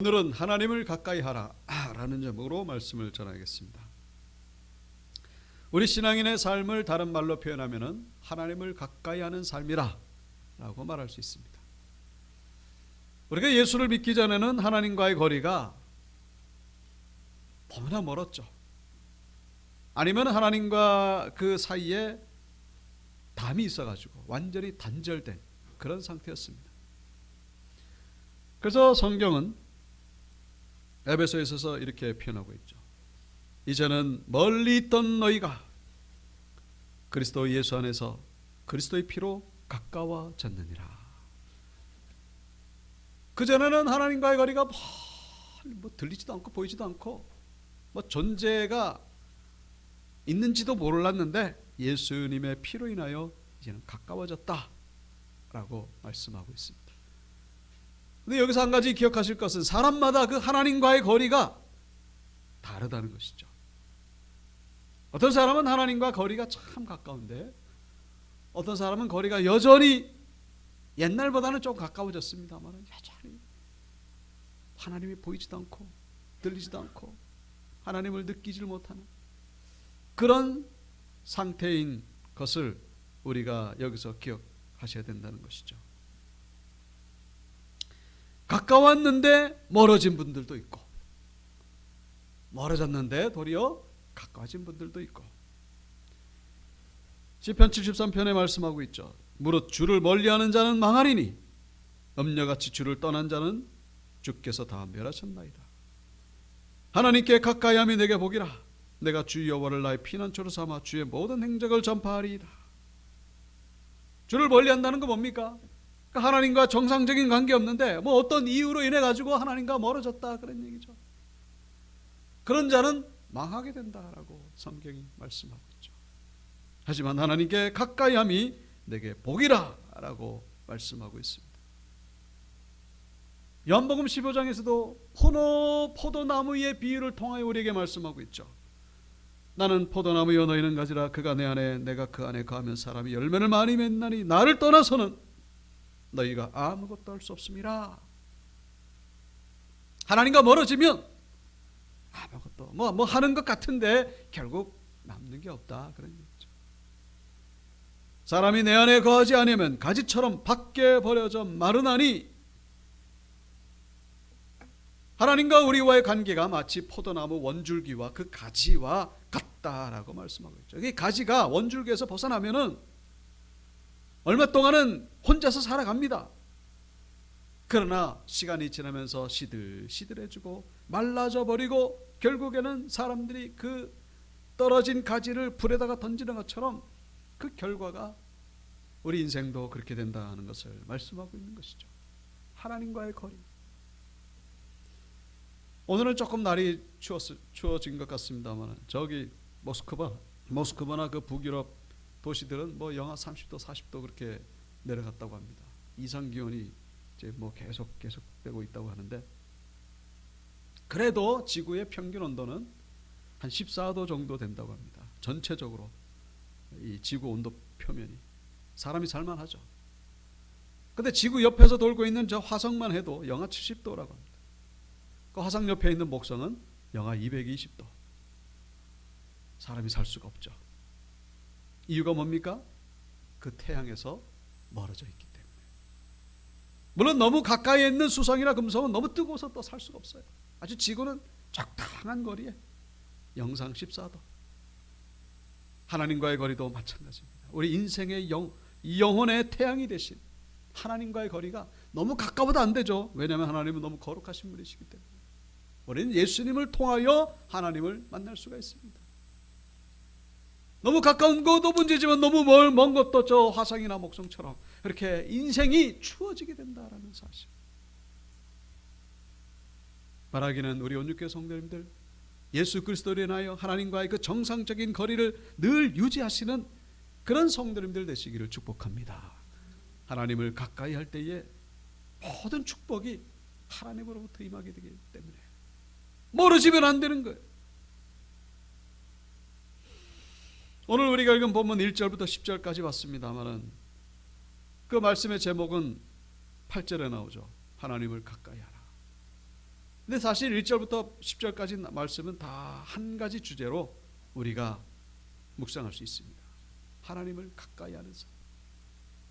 오늘은 하나님을 가까이 하라 라는 제목으로 말씀을 전하겠습니다. 우리 신앙인의 삶을 다른 말로 표현하면 하나님을 가까이 하는 삶이라 라고 말할 수 있습니다. 우리가 예수를 믿기 전에는 하나님과의 거리가 너무나 멀었죠. 아니면 하나님과 그 사이에 담이 있어가지고 완전히 단절된 그런 상태였습니다. 그래서 성경은 에베소에서 이렇게 표현하고 있죠. 이제는 멀리 있던 너희가 그리스도 예수 안에서 그리스도의 피로 가까워졌느니라. 그전에는 하나님과의 거리가 뭐 들리지도 않고 보이지도 않고 뭐 존재가 있는지도 몰랐는데 예수님의 피로 인하여 이제는 가까워졌다라고 말씀하고 있습니다. 근데 여기서 한 가지 기억하실 것은 사람마다 그 하나님과의 거리가 다르다는 것이죠. 어떤 사람은 하나님과 거리가 참 가까운데 어떤 사람은 거리가 여전히 옛날보다는 좀 가까워졌습니다만 여전히 하나님이 보이지도 않고 들리지도 않고 하나님을 느끼질 못하는 그런 상태인 것을 우리가 여기서 기억하셔야 된다는 것이죠. 가까웠는데 멀어진 분들도 있고 멀어졌는데 도리어 가까워진 분들도 있고 시편 73편에 말씀하고 있죠. 무릇 주를 멀리하는 자는 망하리니 음녀같이 주를 떠난 자는 주께서 다 멸하셨나이다. 하나님께 가까이함이 내게 복이라. 내가 주 여호와를 나의 피난처로 삼아 주의 모든 행적을 전파하리이다. 주를 멀리한다는 건 뭡니까? 하나님과 정상적인 관계 없는데 뭐 어떤 이유로 인해 가지고 하나님과 멀어졌다 그런 얘기죠. 그런 자는 망하게 된다라고 성경이 말씀하고 있죠. 하지만 하나님께 가까이함이 내게 복이라 라고 말씀하고 있습니다. 요한복음 15장에서도 포도나무의 비유를 통하여 우리에게 말씀하고 있죠. 나는 포도나무여 너희는 가지라. 그가 내 안에 내가 그 안에 거하면 사람이 열매를 많이 맺나니 나를 떠나서는 너희가 아무것도 할 수 없습니다. 하나님과 멀어지면 아무것도 뭐 하는 것 같은데 결국 남는 게 없다 그런 얘기죠. 사람이 내 안에 거하지 않으면 가지처럼 밖에 버려져 마르나니 하나님과 우리와의 관계가 마치 포도나무 원줄기와 그 가지와 같다라고 말씀하고 있죠. 이 가지가 원줄기에서 벗어나면은 얼마 동안은 혼자서 살아갑니다. 그러나 시간이 지나면서 시들시들해지고 말라져 버리고 결국에는 사람들이 그 떨어진 가지를 불에다가 던지는 것처럼 그 결과가 우리 인생도 그렇게 된다는 것을 말씀하고 있는 것이죠. 하나님과의 거리. 오늘은 조금 날이 추워진 것 같습니다만 저기 모스크바나 그 북유럽 도시들은 뭐 영하 30도 40도 그렇게 내려갔다고 합니다. 이상 기온이 이제 뭐 계속되고 있다고 하는데 그래도 지구의 평균 온도는 한 14도 정도 된다고 합니다. 전체적으로 이 지구 온도 표면이 사람이 살만하죠. 근데 지구 옆에서 돌고 있는 저 화성만 해도 영하 70도라고 합니다. 그 화성 옆에 있는 목성은 영하 220도. 사람이 살 수가 없죠. 이유가 뭡니까? 그 태양에서 멀어져 있기 때문에. 물론 너무 가까이 있는 수성이나 금성은 너무 뜨거워서 또 살 수가 없어요. 아주 지구는 적당한 거리에 영상 14도. 하나님과의 거리도 마찬가지입니다. 우리 인생의 영혼의 태양이 되신 하나님과의 거리가 너무 가까워도 안 되죠. 왜냐하면 하나님은 너무 거룩하신 분이시기 때문에. 우리는 예수님을 통하여 하나님을 만날 수가 있습니다. 너무 가까운 것도 문제지만 너무 먼 것도 저 화성이나 목성처럼 그렇게 인생이 추워지게 된다라는 사실. 말하기는 우리 온유교회 성도님들 예수 그리스도로 인하여 하나님과의 그 정상적인 거리를 늘 유지하시는 그런 성도님들 되시기를 축복합니다. 하나님을 가까이 할 때에 모든 축복이 하나님으로부터 임하게 되기 때문에 멀어지면 안 되는 거예요. 오늘 우리가 읽은 본문 1절부터 10절까지 봤습니다만은 그 말씀의 제목은 8절에 나오죠. 하나님을 가까이 하라. 근데 사실 1절부터 10절까지 말씀은 다 한 가지 주제로 우리가 묵상할 수 있습니다. 하나님을 가까이 하는 삶.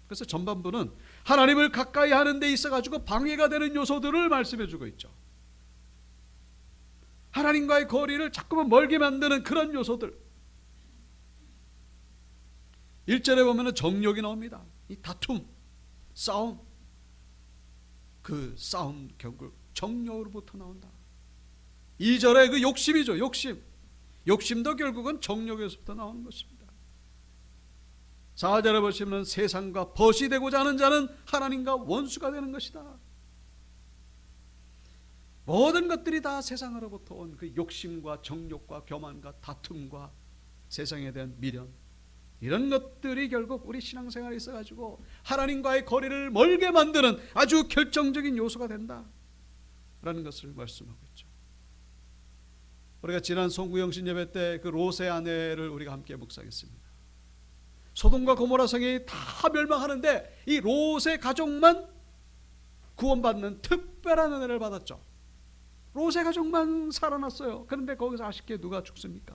그래서 전반부는 하나님을 가까이 하는 데 있어 가지고 방해가 되는 요소들을 말씀해 주고 있죠. 하나님과의 거리를 자꾸만 멀게 만드는 그런 요소들. 1절에 보면 정욕이 나옵니다. 이 다툼, 싸움. 그 싸움 결국 정욕으로부터 나온다. 2절에 그 욕심이죠. 욕심도 결국은 정욕에서부터 나오는 것입니다. 4절에 보시면 세상과 벗이 되고자 하는 자는 하나님과 원수가 되는 것이다. 모든 것들이 다 세상으로부터 온 그 욕심과 정욕과 교만과 다툼과 세상에 대한 미련, 이런 것들이 결국 우리 신앙생활에 있어가지고 하나님과의 거리를 멀게 만드는 아주 결정적인 요소가 된다라는 것을 말씀하고 있죠. 우리가 지난 송구영신 예배 때 그 롯의 아내를 우리가 함께 묵상했습니다. 소돔과 고모라 성이 다 멸망하는데 이 롯의 가족만 구원받는 특별한 은혜를 받았죠. 롯의 가족만 살아났어요. 그런데 거기서 아쉽게 누가 죽습니까?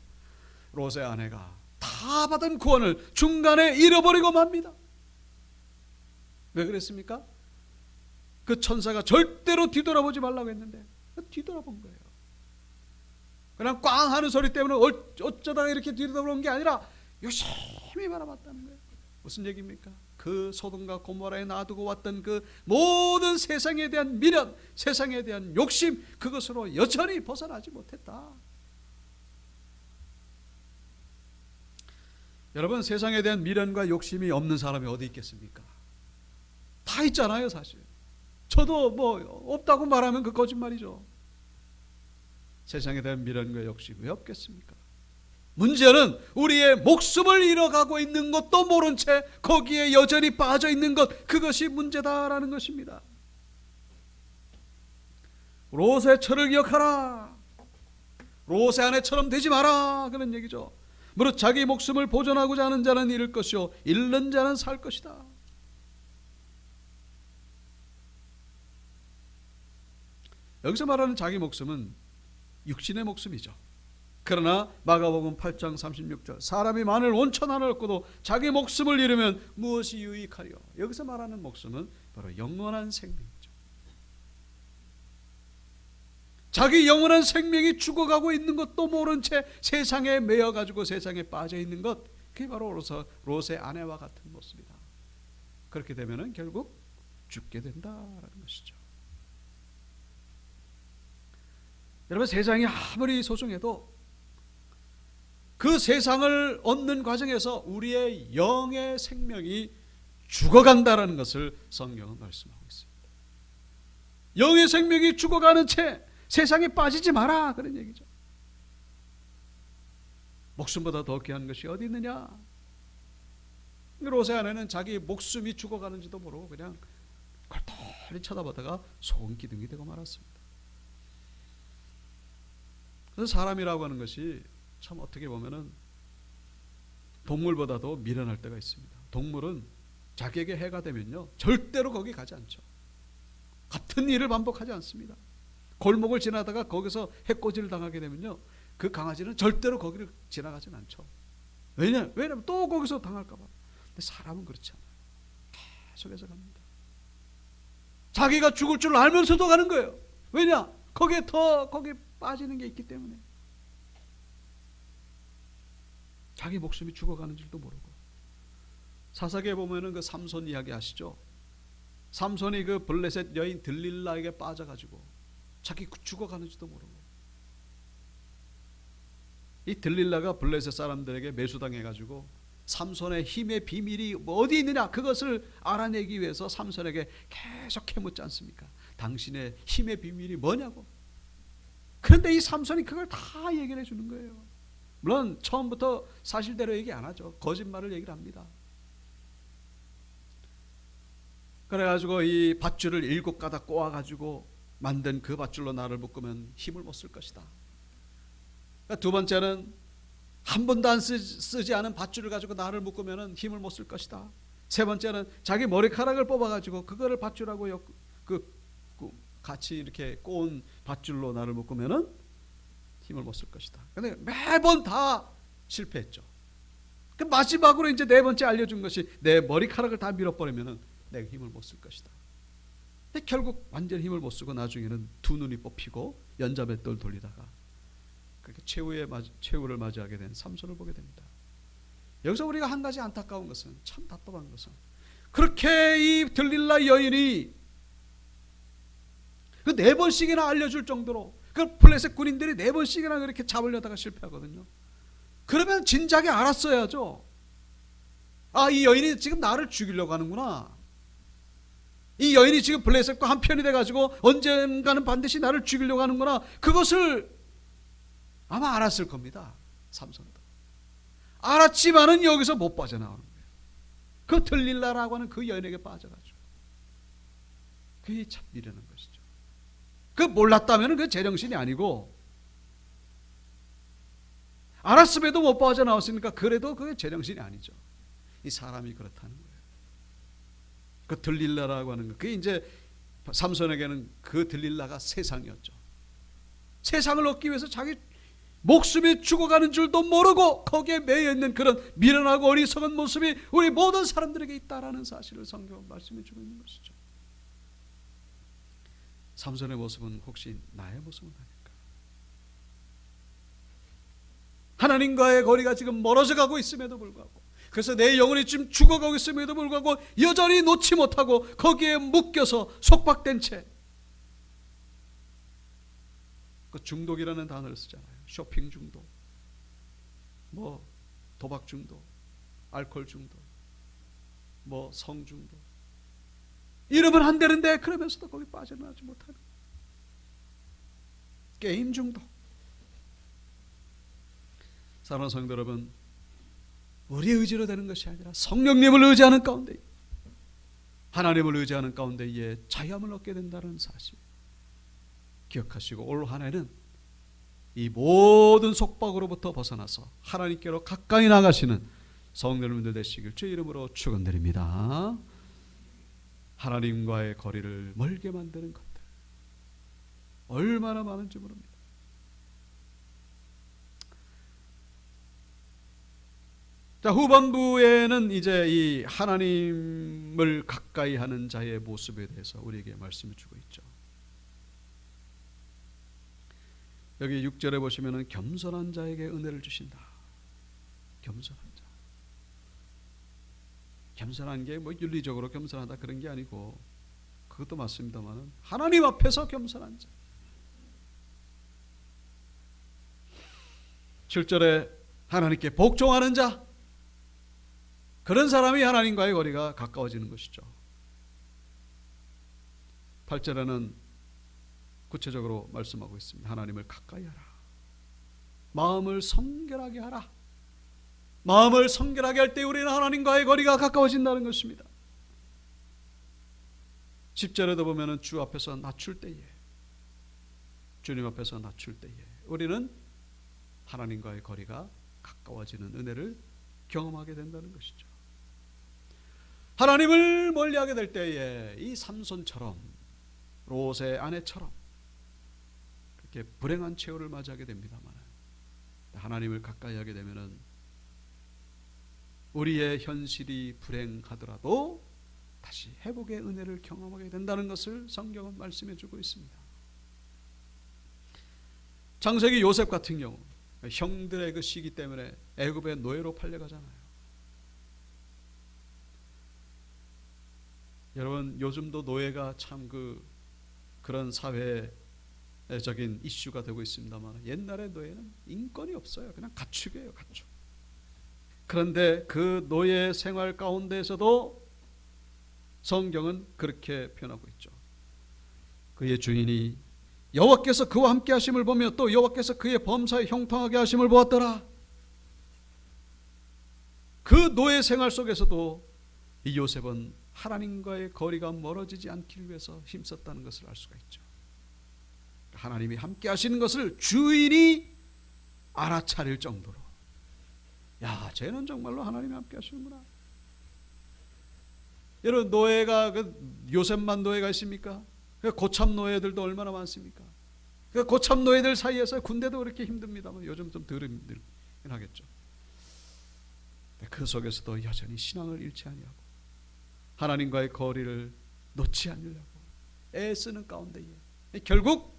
롯의 아내가 다 받은 구원을 중간에 잃어버리고 맙니다. 왜 그랬습니까? 그 천사가 절대로 뒤돌아보지 말라고 했는데 뒤돌아본 거예요. 그냥 꽝 하는 소리 때문에 어쩌다가 이렇게 뒤돌아본 게 아니라 열심히 바라봤다는 거예요. 무슨 얘기입니까? 그 소돔과 고모라에 놔두고 왔던 그 모든 세상에 대한 미련, 세상에 대한 욕심, 그것으로 여전히 벗어나지 못했다. 여러분, 세상에 대한 미련과 욕심이 없는 사람이 어디 있겠습니까? 다 있잖아요, 사실. 저도 뭐 없다고 말하면 그 거짓말이죠. 세상에 대한 미련과 욕심이 왜 없겠습니까? 문제는 우리의 목숨을 잃어가고 있는 것도 모른 채 거기에 여전히 빠져 있는 것, 그것이 문제다라는 것입니다. 롯의 철을 기억하라. 롯의 아내처럼 되지 마라, 그런 얘기죠. 무릇 자기 목숨을 보존하고자 하는 자는 잃을 것이요 잃는 자는 살 것이다. 여기서 말하는 자기 목숨은 육신의 목숨이죠. 그러나 마가복음 8장 36절 사람이 만일 온천 하나를 얻고도 자기 목숨을 잃으면 무엇이 유익하리요? 여기서 말하는 목숨은 바로 영원한 생명이죠. 자기 영원한 생명이 죽어가고 있는 것도 모른 채 세상에 매여가지고 세상에 빠져 있는 것, 그게 바로 롯의 아내와 같은 모습이다. 그렇게 되면 결국 죽게 된다라는 것이죠. 여러분, 세상이 아무리 소중해도 그 세상을 얻는 과정에서 우리의 영의 생명이 죽어간다라는 것을 성경은 말씀하고 있습니다. 영의 생명이 죽어가는 채 세상에 빠지지 마라, 그런 얘기죠. 목숨보다 더 귀한 것이 어디 있느냐? 롯의 아내는 자기 목숨이 죽어가는지도 모르고 그냥 골똘히 쳐다보다가 소금기둥이 되고 말았습니다. 그래서 사람이라고 하는 것이 참 어떻게 보면은 동물보다도 미련할 때가 있습니다. 동물은 자기에게 해가 되면요 절대로 거기 가지 않죠. 같은 일을 반복하지 않습니다. 골목을 지나다가 거기서 해코지를 당하게 되면요 그 강아지는 절대로 거기를 지나가진 않죠. 왜냐면 또 거기서 당할까 봐. 근데 사람은 그렇지 않아요. 계속해서 갑니다. 자기가 죽을 줄 알면서도 가는 거예요. 왜냐? 거기에 빠지는 게 있기 때문에. 자기 목숨이 죽어가는 줄도 모르고. 사사기에 보면은 그 삼손 이야기 아시죠? 삼손이 그 블레셋 여인 들릴라에게 빠져가지고 자기 죽어가는 줄도 모르고. 이 들릴라가 블레셋 사람들에게 매수당해가지고 삼손의 힘의 비밀이 어디 있느냐, 그것을 알아내기 위해서 삼손에게 계속 캐묻지 않습니까? 당신의 힘의 비밀이 뭐냐고. 그런데 이 삼손이 그걸 다 얘기를 해주는 거예요. 물론 처음부터 사실대로 얘기 안 하죠. 거짓말을 얘기를 합니다. 그래가지고 이 밧줄을 7가닥 꼬아가지고 만든 그 밧줄로 나를 묶으면 힘을 못 쓸 것이다. 두 번째는 한 번도 안 쓰지 않은 밧줄을 가지고 나를 묶으면 힘을 못 쓸 것이다. 세 번째는 자기 머리카락을 뽑아가지고 그거를 밧줄하고 같이 이렇게 꼬은 밧줄로 나를 묶으면은 힘을 못 쓸 것이다. 근데 매번 다 실패했죠. 그 마지막으로 이제 네 번째 알려준 것이 내 머리카락을 다 밀어버리면은 내가 힘을 못 쓸 것이다. 근데 결국 완전 힘을 못 쓰고 나중에는 두 눈이 뽑히고 연자맷돌 돌리다가 그렇게 최후를 맞이하게 된 삼손을 보게 됩니다. 여기서 우리가 한 가지 안타까운 것은, 참 답답한 것은, 그렇게 이 들릴라 여인이 그 네 번씩이나 알려줄 정도로 그 블레셋 군인들이 네 번씩이나 그렇게 잡으려다가 실패하거든요. 그러면 진작에 알았어야죠. 아, 이 여인이 지금 나를 죽이려고 하는구나. 이 여인이 지금 블레셋과 한편이 돼가지고 언젠가는 반드시 나를 죽이려고 하는구나. 그것을 아마 알았을 겁니다. 삼손도 알았지만은 여기서 못 빠져나오는 거예요. 그 들릴라라고 하는 그 여인에게 빠져가지고 그게 참 미련한 것이죠. 그 몰랐다면 그 제정신이 아니고, 알았음에도 못 빠져나왔으니까 그래도 그게 제정신이 아니죠. 이 사람이 그렇다는 거예요. 그 들릴라라고 하는 거, 그게 이제 삼손에게는 그 들릴라가 세상이었죠. 세상을 얻기 위해서 자기 목숨이 죽어가는 줄도 모르고 거기에 매여 있는 그런 미련하고 어리석은 모습이 우리 모든 사람들에게 있다라는 사실을 성경은 말씀해 주고 있는 것이죠. 삼손의 모습은 혹시 나의 모습은 아닐까? 하나님과의 거리가 지금 멀어져 가고 있음에도 불구하고, 그래서 내 영혼이 지금 죽어가고 있음에도 불구하고 여전히 놓지 못하고 거기에 묶여서 속박된 채, 그 중독이라는 단어를 쓰잖아요. 쇼핑 중독, 뭐 도박 중독, 알코올 중독, 뭐 성 중독, 이러면 안 되는데 그러면서도 거기 빠져나오지 못하는 게임 중독. 사랑하는 성도 여러분, 우리의 의지로 되는 것이 아니라 성령님을 의지하는 가운데, 하나님을 의지하는 가운데에 자유함을 얻게 된다는 사실 기억하시고, 올 한 해는 이 모든 속박으로부터 벗어나서 하나님께로 가까이 나가시는 성도 여러분들 되시길 주의 이름으로 축원드립니다. 하나님과의 거리를 멀게 만드는 것들 얼마나 많은지 모릅니다. 자, 후반부에는 이제 이 하나님을 가까이 하는 자의 모습에 대해서 우리에게 말씀해 주고 있죠. 여기 6절에 보시면은 겸손한 자에게 은혜를 주신다. 겸손한 자. 겸손한 게 뭐 윤리적으로 겸손하다 그런 게 아니고, 그것도 맞습니다만은 하나님 앞에서 겸손한 자. 7절에 하나님께 복종하는 자. 그런 사람이 하나님과의 거리가 가까워지는 것이죠. 8절에는 구체적으로 말씀하고 있습니다. 하나님을 가까이 하라. 마음을 성결하게 하라. 마음을 성결하게 할 때 우리는 하나님과의 거리가 가까워진다는 것입니다. 10절에도 보면은 주 앞에서 낮출 때에, 주님 앞에서 낮출 때에 우리는 하나님과의 거리가 가까워지는 은혜를 경험하게 된다는 것이죠. 하나님을 멀리하게 될 때에 이 삼손처럼, 롯의 아내처럼 그렇게 불행한 최후를 맞이하게 됩니다만, 하나님을 가까이 하게 되면은 우리의 현실이 불행하더라도 다시 회복의 은혜를 경험하게 된다는 것을 성경은 말씀해 주고 있습니다. 창세기 요셉 같은 경우 형들의 그 시기 때문에 애굽의 노예로 팔려가잖아요. 여러분, 요즘도 노예가 참 그런 사회적인 이슈가 되고 있습니다만, 옛날의 노예는 인권이 없어요. 그냥 가축이에요, 가축. 그런데 그 노예 생활 가운데에서도 성경은 그렇게 표현하고 있죠. 그의 주인이 여호와께서 그와 함께 하심을 보며 또 여호와께서 그의 범사에 형통하게 하심을 보았더라. 그 노예 생활 속에서도 이 요셉은 하나님과의 거리가 멀어지지 않기 위해서 힘썼다는 것을 알 수가 있죠. 하나님이 함께 하시는 것을 주인이 알아차릴 정도로, 야, 쟤는 정말로 하나님이 함께 하시는구나. 여러분, 노예가 요셉만 노예가 있습니까? 고참 노예들도 얼마나 많습니까? 고참 노예들 사이에서 군대도 그렇게 힘듭니다만 요즘 좀 덜 힘들긴 하겠죠. 그 속에서도 여전히 신앙을 잃지 아니하고 하나님과의 거리를 놓지 않으려고 애쓰는 가운데에 결국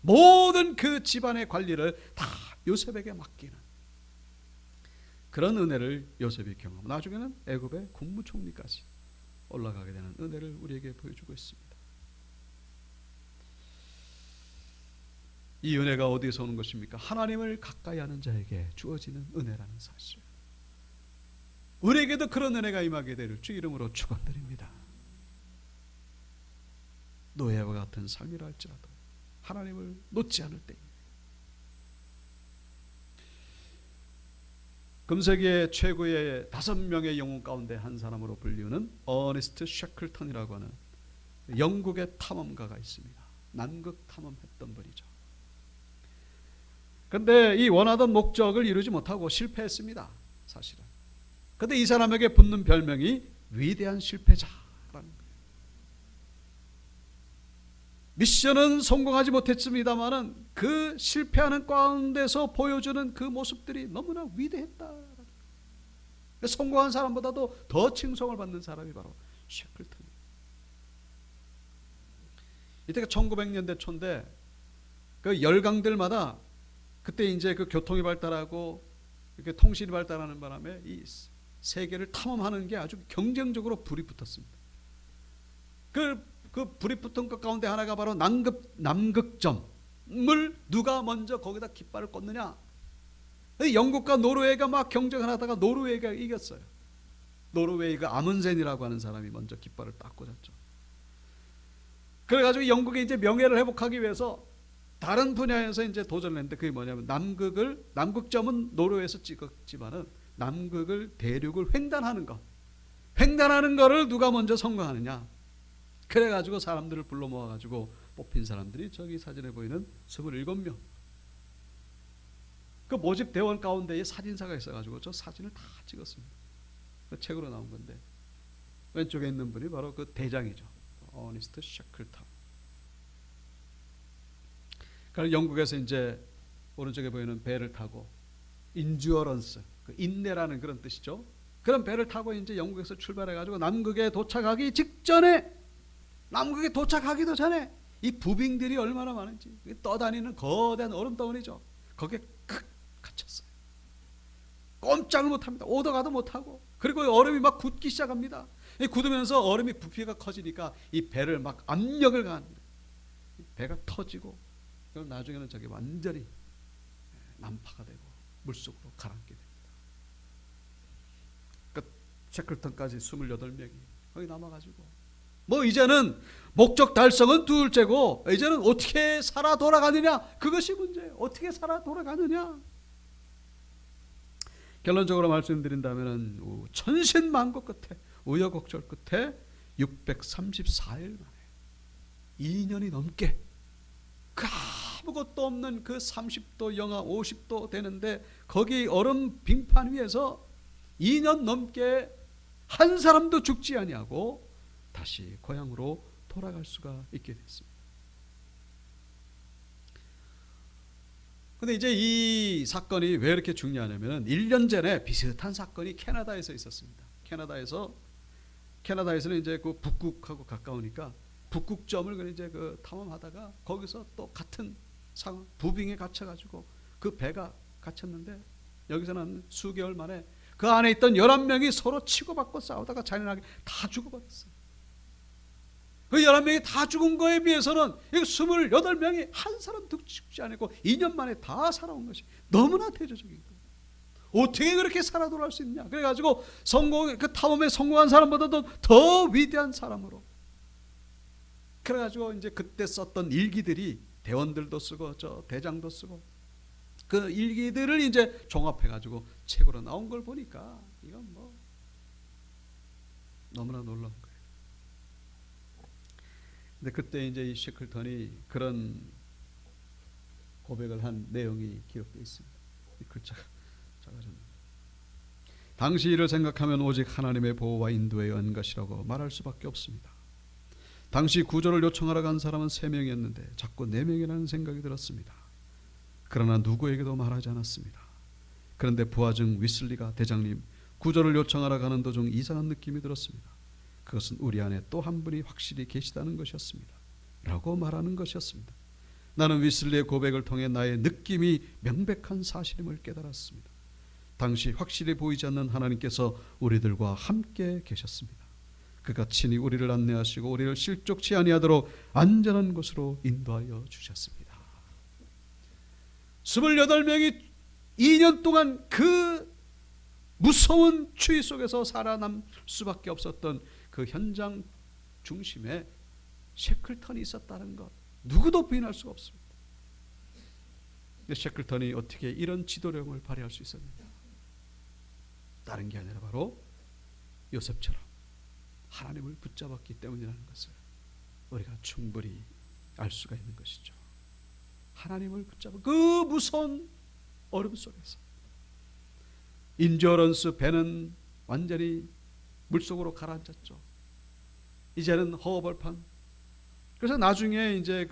모든 그 집안의 관리를 다 요셉에게 맡기는 그런 은혜를 요셉이 경험하고 나중에는 애굽의 국무총리까지 올라가게 되는 은혜를 우리에게 보여주고 있습니다. 이 은혜가 어디에서 오는 것입니까? 하나님을 가까이 하는 자에게 주어지는 은혜라는 사실. 우리에게도 그런 은혜가 임하게 될 주 이름으로 축원드립니다. 노예와 같은 삶이라 할지라도 하나님을 놓지 않을 때 금세기의 최고의 5명의 영웅 가운데 한 사람으로 불리우는 어니스트 셰클턴이라고 하는 영국의 탐험가가 있습니다. 남극 탐험했던 분이죠. 그런데 이 원하던 목적을 이루지 못하고 실패했습니다. 사실은. 그런데 이 사람에게 붙는 별명이 위대한 실패자라는 거예요. 미션은 성공하지 못했습니다만은 그 실패하는 가운데서 보여주는 그 모습들이 너무나 위대했다. 성공한 사람보다도 더 칭송을 받는 사람이 바로 셰클턴이에요. 이때가 1900년대 초인데 그 열강들마다 그때 이제 그 교통이 발달하고 이렇게 통신이 발달하는 바람에 이 세계를 탐험하는 게 아주 경쟁적으로 불이 붙었습니다. 그 불이 붙은 것 가운데 하나가 바로 남극점을 누가 먼저 거기다 깃발을 꽂느냐. 영국과 노르웨이가 막 경쟁을 하다가 노르웨이가 이겼어요. 노르웨이가 아문센이라고 하는 사람이 먼저 깃발을 딱 꽂았죠. 그래가지고 영국이 이제 명예를 회복하기 위해서 다른 분야에서 이제 도전을 했는데 그게 뭐냐면 남극점은 노르웨이에서 찍었지만은 남극을 대륙을 횡단하는 거를 누가 먼저 성공하느냐. 그래가지고 사람들을 불러 모아가지고 뽑힌 사람들이 저기 사진에 보이는 27명. 그 모집 대원 가운데에 사진사가 있어가지고 저 사진을 다 찍었습니다. 그 책으로 나온 건데 왼쪽에 있는 분이 바로 그 대장이죠. 어니스트 셰클턴. 그러니까 영국에서 이제 오른쪽에 보이는 배를 타고 인듀어런스, 그 인내라는 그런 뜻이죠. 그런 배를 타고 이제 영국에서 출발해가지고 남극에 도착하기도 전에 이 부빙들이 얼마나 많은지 떠다니는 거대한 얼음덩어리죠. 거기에 갇혔어요. 꼼짝을 못합니다. 오도 가도 못하고 그리고 얼음이 막 굳기 시작합니다. 굳으면서 얼음이 부피가 커지니까 이 배를 막 압력을 가합니다. 배가 터지고 그럼 나중에는 저게 완전히 난파가 되고 물속으로 가라앉게 됩니다. 그러니까 셰클턴까지 28명이 거기 남아가지고 뭐 이제는 목적 달성은 둘째고 이제는 어떻게 살아 돌아가느냐 그것이 문제예요. 어떻게 살아 돌아가느냐. 결론적으로 말씀드린다면 천신만고 끝에 우여곡절 끝에 634일 만에 2년이 넘게 그 아무것도 없는 그 30도 영하 50도 되는데 거기 얼음 빙판 위에서 2년 넘게 한 사람도 죽지 아니하고 다시 고향으로 돌아갈 수가 있게 됐습니다. 근데 이제 이 사건이 왜 이렇게 중요하냐면 1년 전에 비슷한 사건이 캐나다에서 있었습니다. 캐나다에서는 이제 그 북극하고 가까우니까 북극점을 이제 그 탐험하다가 거기서 또 같은 상황 부빙에 갇혀가지고 그 배가 갇혔는데 여기서는 수개월 만에 그 안에 있던 11명이 서로 치고받고 싸우다가 잔인하게 다 죽어버렸어요. 그 11명이 다 죽은 거에 비해서는 28명이 한 사람도 죽지 않고 2년 만에 다 살아온 것이 너무나 대조적인 거예요. 어떻게 그렇게 살아 돌아올 수 있냐. 그래가지고 그 탐험에 성공한 사람보다도 더 위대한 사람으로. 그래가지고 이제 그때 썼던 일기들이 대원들도 쓰고 저 대장도 쓰고 그 일기들을 이제 종합해가지고 책으로 나온 걸 보니까 이건 뭐 너무나 놀라운 거예요. 근데 그때 이제 이 셰클턴이 그런 고백을 한 내용이 기록되어 있습니다. 이 글자가 작아졌네요. 당시 일을 생각하면 오직 하나님의 보호와 인도에 의한 것이라고 말할 수밖에 없습니다. 당시 구조를 요청하러 간 사람은 3명이었는데 자꾸 4명이라는 생각이 들었습니다. 그러나 누구에게도 말하지 않았습니다. 그런데 부하 중 위슬리가 대장님, 구조를 요청하러 가는 도중 이상한 느낌이 들었습니다. 그것은 우리 안에 또 한 분이 확실히 계시다는 것이었습니다. 라고 말하는 것이었습니다. 나는 위슬리의 고백을 통해 나의 느낌이 명백한 사실임을 깨달았습니다. 당시 확실히 보이지 않는 하나님께서 우리들과 함께 계셨습니다. 그가 친히 우리를 안내하시고 우리를 실족치 아니하도록 안전한 곳으로 인도하여 주셨습니다. 28명이 2년 동안 그 무서운 추위 속에서 살아남을 수밖에 없었던 그 현장 중심에 셰클턴이 있었다는 것, 누구도 부인할 수가 없습니다. 근데 셰클턴이 어떻게 이런 지도력을 발휘할 수 있었느냐? 다른 게 아니라 바로 요셉처럼 하나님을 붙잡았기 때문이라는 것을 우리가 충분히 알 수가 있는 것이죠. 하나님을 붙잡은 그 무서운 얼음 속에서 인저런스 배는 완전히 물속으로 가라앉았죠. 이제는 허허벌판. 그래서 나중에 이제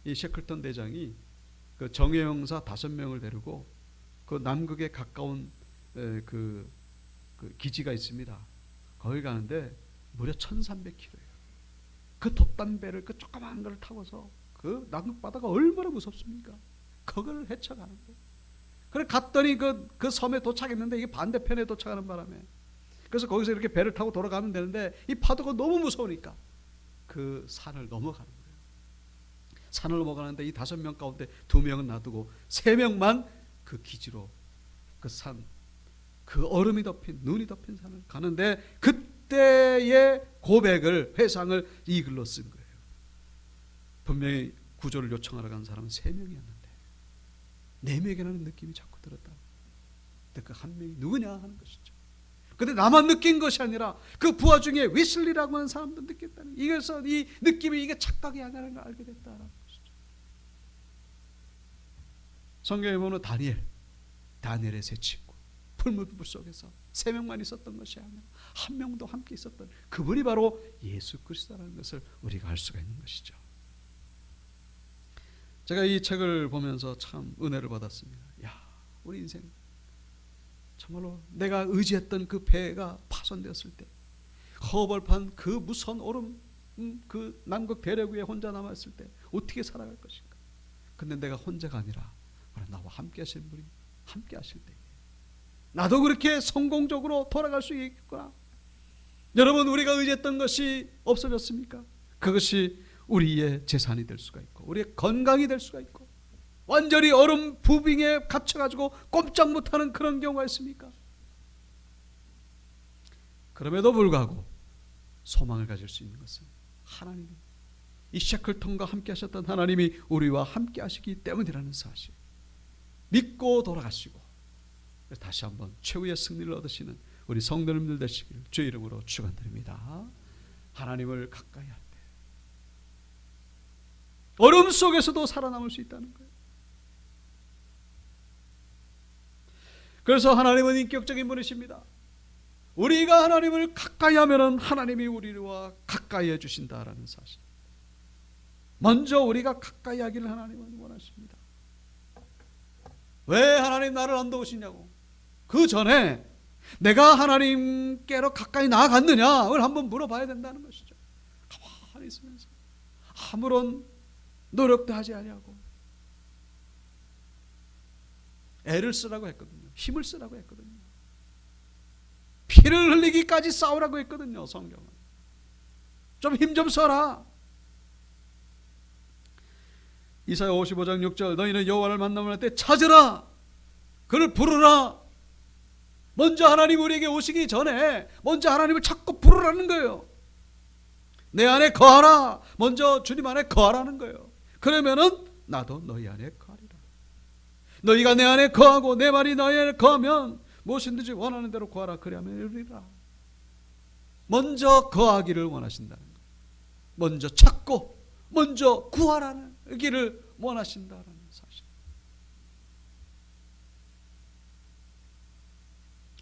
이 셰클턴 대장이 그 정예형사 5명을 데리고 그 남극에 가까운 그 기지가 있습니다. 거기 가는데 무려 1,300km예요. 그 돛담배를 그 조그마한 걸 타고서 그 남극 바다가 얼마나 무섭습니까? 그걸 헤쳐가는 거예요. 그래 갔더니 그 섬에 도착했는데 이게 반대편에 도착하는 바람에, 그래서 거기서 이렇게 배를 타고 돌아가면 되는데 이 파도가 너무 무서우니까 그 산을 넘어가는 거예요. 산을 넘어가는데 이 5명 가운데 2명은 놔두고 3명만 그 기지로 그 산, 그 얼음이 덮인, 눈이 덮인 산을 가는데 그때의 고백을, 회상을 이 글로 쓴 거예요. 분명히 구조를 요청하러 간 사람은 3명이었는데 4명이라는 느낌이 자꾸 들었다. 근데 그 한 명이 누구냐 하는 것이죠. 근데 나만 느낀 것이 아니라 그 부하 중에 위슬리라고 하는 사람도 느꼈다는, 이래서 이 느낌이 이게 착각이 아니라는 걸 알게 됐다는 것이죠. 성경에 보면 다니엘의 세 친구, 풀무불 속에서 3명만 있었던 것이 아니라 1명도 함께 있었던 그분이 바로 예수 그리스도라는 것을 우리가 알 수가 있는 것이죠. 제가 이 책을 보면서 참 은혜를 받았습니다. 야, 우리 인생 정말로 내가 의지했던 그 배가 파손되었을 때, 허벌판 그 무서운 얼음, 그 남극 대륙 위에 혼자 남았을 때 어떻게 살아갈 것인가. 근데 내가 혼자가 아니라 나와 함께 하신 분이 함께 하실 때 나도 그렇게 성공적으로 돌아갈 수 있겠구나. 여러분, 우리가 의지했던 것이 없어졌습니까? 그것이 우리의 재산이 될 수가 있고 우리의 건강이 될 수가 있고 완전히 얼음 부빙에 갇혀가지고 꼼짝 못하는 그런 경우가 있습니까? 그럼에도 불구하고 소망을 가질 수 있는 것은 하나님, 이 셰클턴과 함께 하셨던 하나님이 우리와 함께 하시기 때문이라는 사실 믿고 돌아가시고 다시 한번 최후의 승리를 얻으시는 우리 성도님들 되시기를 주의 이름으로 축원드립니다. 하나님을 가까이 할 때 얼음 속에서도 살아남을 수 있다는 거예요. 그래서 하나님은 인격적인 분이십니다. 우리가 하나님을 가까이 하면 하나님이 우리와 가까이 해주신다라는 사실, 먼저 우리가 가까이 하기를 하나님은 원하십니다. 왜 하나님 나를 안 도우시냐고, 그 전에 내가 하나님께로 가까이 나아갔느냐를 한번 물어봐야 된다는 것이죠. 가만히 있으면서 아무런 노력도 하지 아니하고 애를 쓰라고 했거든요. 힘을 쓰라고 했거든요. 피를 흘리기까지 싸우라고 했거든요. 성경은 좀 힘 좀 써라. 이사야 55장 6절, 너희는 여호와를 만나면 때 찾으라, 그를 부르라. 먼저 하나님 우리에게 오시기 전에 먼저 하나님을 찾고 부르라는 거예요. 내 안에 거하라. 먼저 주님 안에 거하라는 거예요. 그러면은 나도 너희 안에 거하리라. 너희가 내 안에 거하고 내 말이 너희 안에 거하면 무엇이든지 원하는 대로 구하라. 그리하면 이루리라. 먼저 거하기를 원하신다는 거예요. 먼저 찾고 먼저 구하라는 길을 원하신다는 사실.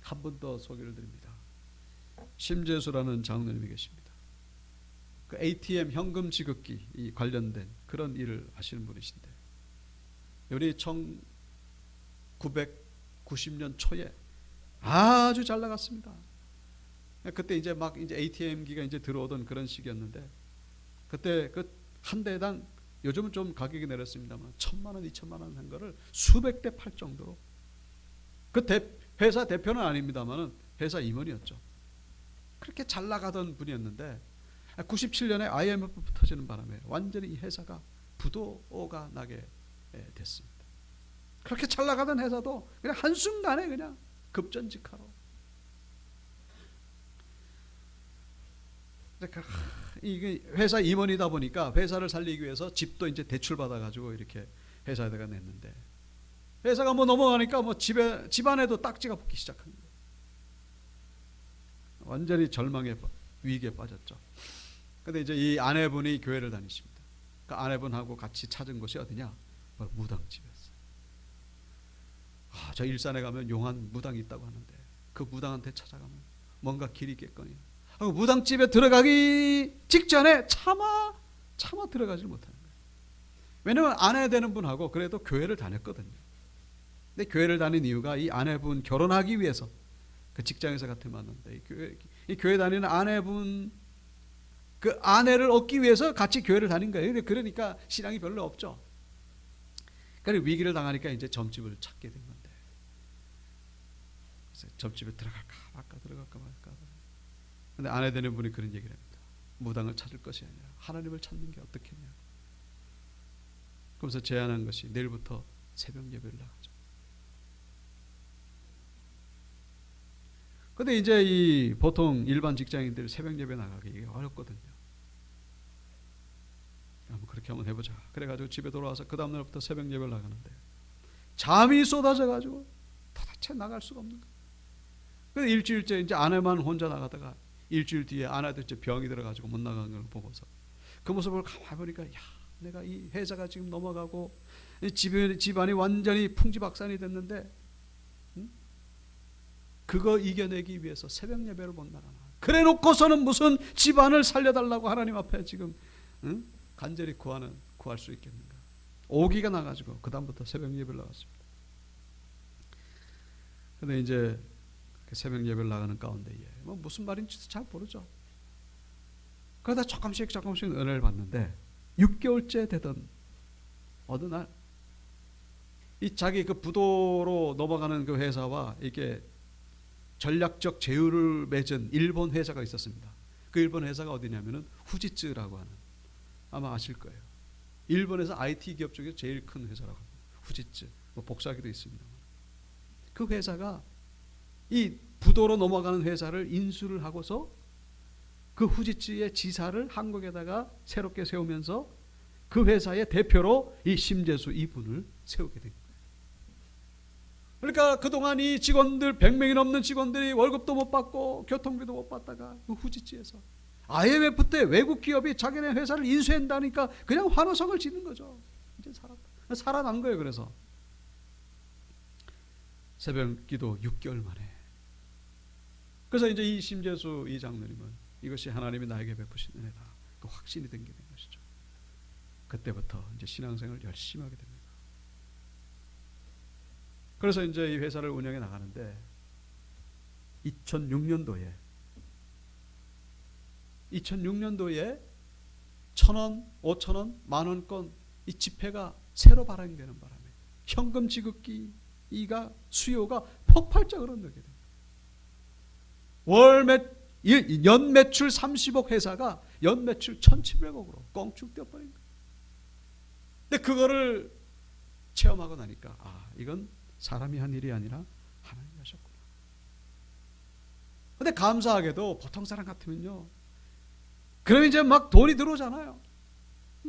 한 번 더 소개를 드립니다. 심재수라는 장로님이 계십니다. 그 ATM 현금 지급기 이 관련된 그런 일을 하시는 분이신데 우리 1990년 초에 아주 잘 나갔습니다. 그때 이제 막 이제 ATM기가 이제 들어오던 그런 시기였는데 그때 그 한 대당 요즘은 좀 가격이 내렸습니다만 1,000만 원, 2,000만 원 한 거를 수백 대 팔 정도로 그 회사 대표는 아닙니다만은 회사 임원이었죠. 그렇게 잘 나가던 분이었는데 97년에 IMF 터지는 바람에 완전히 이 회사가 부도가 나게 됐습니다. 그렇게 잘 나가던 회사도 그냥 한순간에 그냥 급전직하로. 이게 회사 임원이다 보니까 회사를 살리기 위해서 집도 이제 대출 받아가지고 이렇게 회사에다가 냈는데 회사가 뭐 넘어가니까 뭐 집안에도 딱지가 붙기 시작한 거예요. 완전히 절망의 위기에 빠졌죠. 근데 이제 이 아내분이 교회를 다니십니다. 그 아내분하고 같이 찾은 곳이 어디냐? 바로 무당집이었어요. 저 일산에 가면 용한 무당이 있다고 하는데 그 무당한테 찾아가면 뭔가 길이 있겠거니. 무당집에 들어가기 직전에 차마 들어가질 못하는 거예요. 왜냐하면 아내 되는 분하고 그래도 교회를 다녔거든요. 근데 교회를 다닌 이유가 이 아내분 결혼하기 위해서 그 직장에서 같이 만났는데 이 교회 다니는 아내분 그 아내를 얻기 위해서 같이 교회를 다닌 거예요. 그러니까 신앙이 별로 없죠. 그래서 위기를 당하니까 이제 점집을 찾게 된 건데 그래서 점집에 들어갈까 말까. 근데 아내 되는 분이 그런 얘기를 합니다. 무당을 찾을 것이 아니라 하나님을 찾는 게 어떻겠냐. 그러면서 제안한 것이 내일부터 새벽 예배를 나가죠. 근데 이제 이 보통 일반 직장인들 새벽 예배 나가기 어렵거든요. 그렇게 한번 해보자. 그래가지고 집에 돌아와서 그 다음날부터 새벽 예배를 나가는데 잠이 쏟아져가지고 도대체 나갈 수가 없는 거예요. 그래서 일주일째 이제 아내만 혼자 나가다가 일주일 뒤에 아내도 이제 병이 들어가지고 못 나간 걸 보고서 그 모습을 가만히 보니까 야, 내가 이 회사가 지금 넘어가고 집안이 완전히 풍지박산이 됐는데 그거 이겨내기 위해서 새벽 예배를 못 나가나. 그래 놓고서는 무슨 집안을 살려달라고 하나님 앞에 지금 간절히 구할 수 있겠는가. 오기가 나가지고 그 다음부터 새벽 예배를 나갔습니다. 근데 이제 새벽 예배를 나가는 가운데에 뭐 무슨 말인지도 잘 모르죠. 그러다 조금씩 은혜를 받는데 6개월째 되던 어느 날 이 자기 그 부도로 넘어가는 그 회사와 이게 전략적 제휴를 맺은 일본 회사가 있었습니다. 그 일본 회사가 어디냐면은 후지츠라고 하는, 아마 아실 거예요. 일본에서 IT 기업 중에 제일 큰 회사라고 합니다. 후지츠, 뭐 복사기도 있습니다. 그 회사가 이 부도로 넘어가는 회사를 인수를 하고서 그 후지츠의 지사를 한국에다가 새롭게 세우면서 그 회사의 대표로 이 심재수 이분을 세우게 된 거예요. 그러니까 그동안 이 직원들 100명이 넘는 직원들이 월급도 못 받고 교통비도 못 받다가 그 후지츠에서 IMF 때 외국 기업이 자기네 회사를 인수한다니까 그냥 환호성을 지는 거죠. 이제 살아난 거예요. 그래서 새벽 기도 6개월 만에. 그래서 이제 이 심재수 이 장로님은 이것이 하나님이 나에게 베푸신 은혜다, 그 확신이 된 게 된 것이죠. 그때부터 이제 신앙생활을 열심히 하게 됩니다. 그래서 이제 이 회사를 운영해 나가는데 2006년도에 1,000원, 5,000원, 만원권 이 지폐가 새로 발행되는 바람에 현금 지급기가 수요가 폭발적으로 늘게 됩니다. 연 매출 30억 회사가 연 매출 1,700억으로 껑충 뛰어버린 거예요. 근데 그거를 체험하고 나니까 이건 사람이 한 일이 아니라 하나님이 하셨구나. 근데 감사하게도 보통 사람 같으면요, 그럼 이제 막 돈이 들어오잖아요.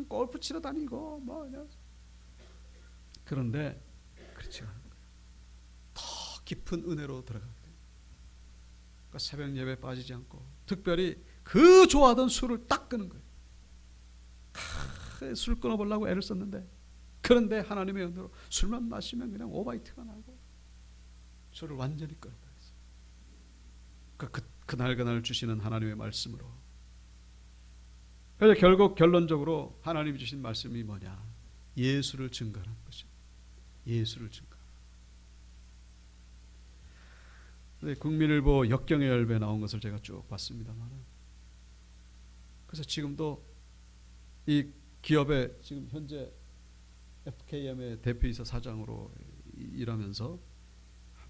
골프 치러 다니고 뭐. 그런데 그렇지 않은 거예요. 더 깊은 은혜로 들어가게 돼요. 그러니까 새벽 예배 빠지지 않고 특별히 그 좋아하던 술을 딱 끄는 거예요. 술 끊어보려고 애를 썼는데, 그런데 하나님의 은혜로 술만 마시면 그냥 오바이트가 나고 술을 완전히 끊어버렸어요. 그날 주시는 하나님의 말씀으로 그래서 결국 결론적으로 하나님이 주신 말씀이 뭐냐? 예수를 증거하는 것입니다. 예수를 증거. 국민일보 역경의 열배 나온 것을 제가 쭉 봤습니다만, 그래서 지금도 이 기업의 지금 현재 FKM의 대표이사 사장으로 일하면서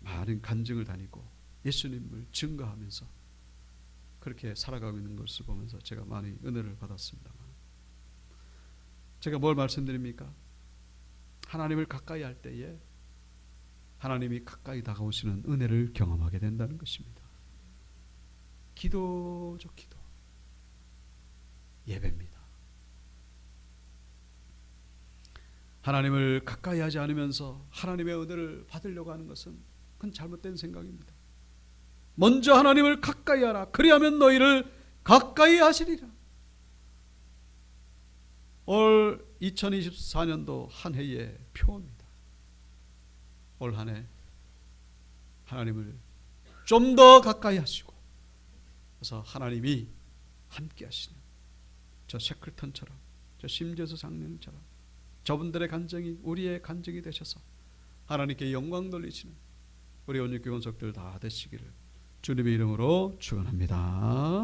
많은 간증을 다니고 예수님을 증거하면서 그렇게 살아가고 있는 것을 보면서 제가 많이 은혜를 받았습니다만, 제가 뭘 말씀드립니까? 하나님을 가까이 할 때에 하나님이 가까이 다가오시는 은혜를 경험하게 된다는 것입니다. 기도죠, 기도. 예배입니다. 하나님을 가까이 하지 않으면서 하나님의 은혜를 받으려고 하는 것은 그건 잘못된 생각입니다. 먼저 하나님을 가까이 하라. 그리하면 너희를 가까이 하시리라. 올 2024년도 한 해의 표입니다. 올 한 해 하나님을 좀 더 가까이 하시고, 그래서 하나님이 함께 하시는 저 셰클턴처럼, 저 심재수 장로님처럼 저분들의 간증이 우리의 간증이 되셔서 하나님께 영광 돌리시는 우리 온유교원석들 다 되시기를 주님의 이름으로 축원합니다.